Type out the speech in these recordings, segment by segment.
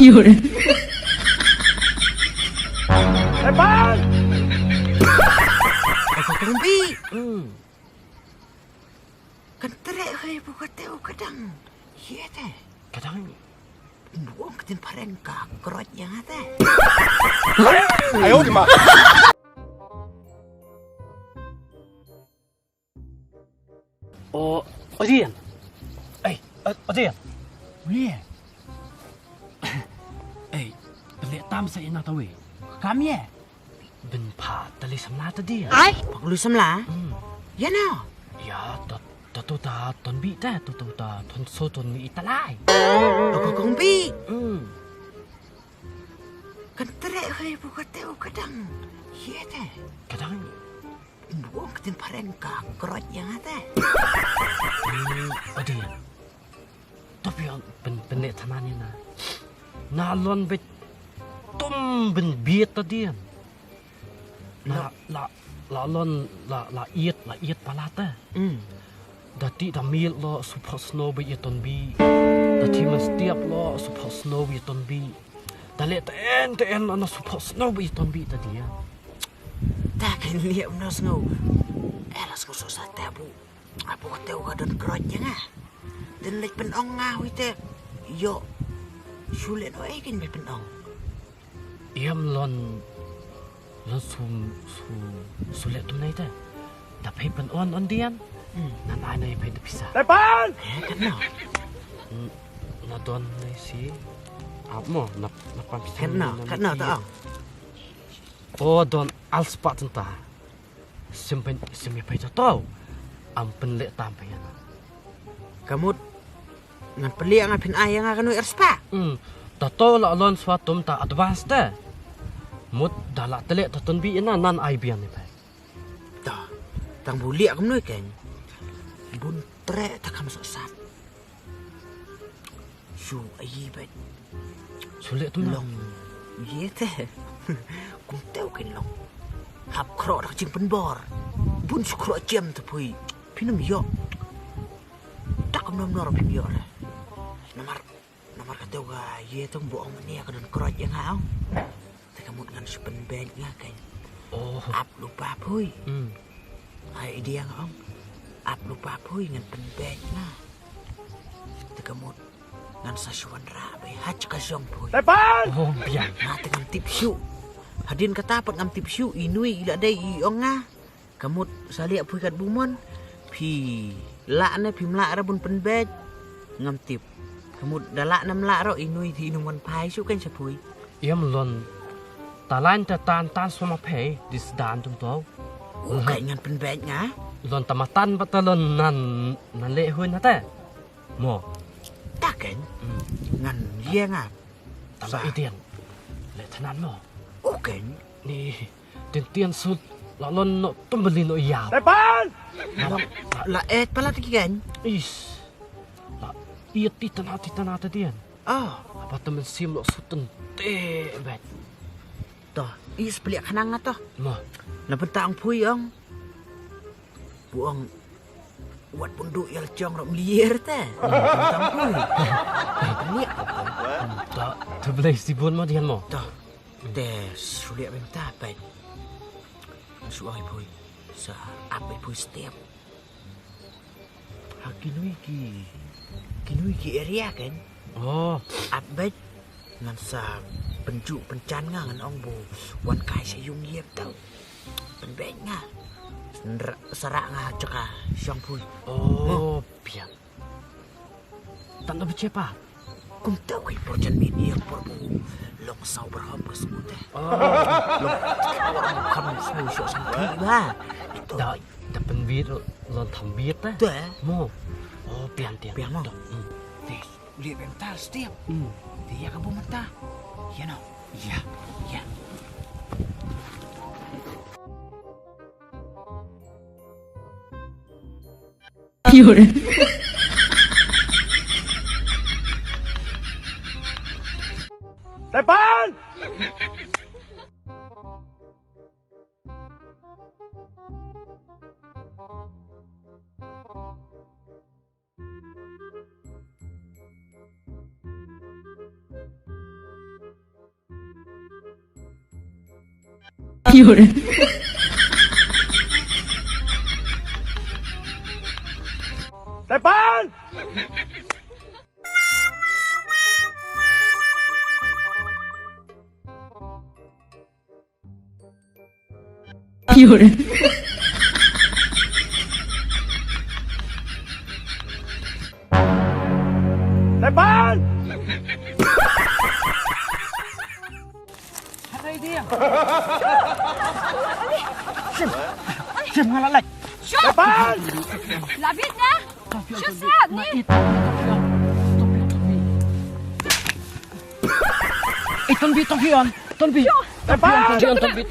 有人，Bang! Tumbi. Kan terik hai buka teu kadang. Iya teh. Kadang Buang ketin parengka kerotnya teh. 哎呦我的妈！阿弟，哎，阿弟，喂，哎，beli tam sa ina tawi. Kami eh. Ben pa tali samla tadi. Pakulu samla. Ya no. Ya, tu ta ton bi ta, tu ta ton so ton mi italai. Loko kumbi. Hmm. Kan terik hai buka teu kadang. Iya teh. Kadang Buang ketin parengka kerotnya teh. Adi. Tapi yang benek tanannya na. Nalon bet tum ben biet tadi. La lon la iet palata. Dati damil lo support snow be yeton bi. Dati man setiap lo support snow be yeton bi. Dali ten ana support snow be yeton bi tadi ya. Tak kan lihat menos ngau. Elas ngau susah tabu. Apa teu kadon kerotnya ngah. Dan lek penong ngah wite. Yo. Sulit oi kan be penong. Iam lon sulit tu nai ta. Tapi pen on dian. Nanai nai pe pisah. Kan no. Na don nai si. Apa na pam pisah. Kan no ta ong. Oh don al spot entah. Simpen pe tahu. Am pen lek tam pe yana. Kamu ngan peli ang apin ayang akan erspa. Tato la lon swatum ta advance ta. Mut dalak telek taton bi ina nan ai bian ni pe. Ta. Tang buli aku noi kan. Bun tre tak kam sat. Su ai bet. Sulit tu na. Long. Ye teh. Kum teu kan long. Hap kro dak jing penbor. Bun su kro jam tu pui. Pinam yo. Tak kam nom nor pin yo lah. Nomor ka teu ga ye tong boong ni akan kro yang hao. Tak kamut ngan su penben nga kan. Oh. Ap lupa pui. Ai dia ngong. Ap lupa pui ngan penben nga. Tak kamut ngan sasuan rabe hach ka jong pui. Oh bian. Nah, dengan tip syu. Hadin kata pat ngam tip syu inui ila dai i onga. Kamut salia pui kat bumon. Pi la na pi mla ra bun penbet ngam tip. Kamut dala nam la ro inui thi numan pai syu kan sapui. Iam lon talan ta tan sama pe dis dan tum tau. Oh, kai ngan penbet nga. Lon tamatan patalon nan le hun hata. Mo. Taken. Ngan ye nga. Tama itian. Le tanan mo. Oken. Ni tian sut la lon no tumbeli no yao. La et pala tikan. Is. La iet ti tanah tadian. Oh, Apa temen sim lo sutun te bet. toh, is beli kanang toh. Mo. Na petang pui ong. Buang buat punduk yang jong rom liar teh. Petang pui. Ni Ta terbelai si bun mo dian mo. toh. Teh sulit minta apa? Suai pui. Sa apa pui setiap. Kinui ki area kan. Oh. Abet ngan sa penju pencan nga ngan ong bu wan kai sa yung yep tau. Penbeng nga. Serak nga ceka siang pui. Oh, bian. Tanda bercepa. Kung tau kay porjan media por bu long sau berham semua teh. Long kamu semua syok sampai ba. Itu. Da penbit lon thambit ta. Tu eh. Mo. Oh, pian Pian mo. teh, lihat mental setiap. Dia kamu mentah. Ya no. Ya, ya. 有人， Depan! 有人， Depan! 有人， Depan! Aray dia. Sim nga lalay. Depan! Labit na! Shusat ni! Iton bi tong hiyon. Ton bi. Depan! Ton bi.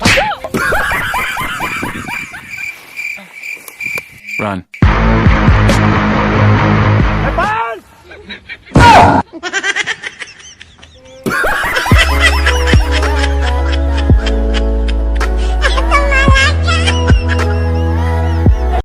Run.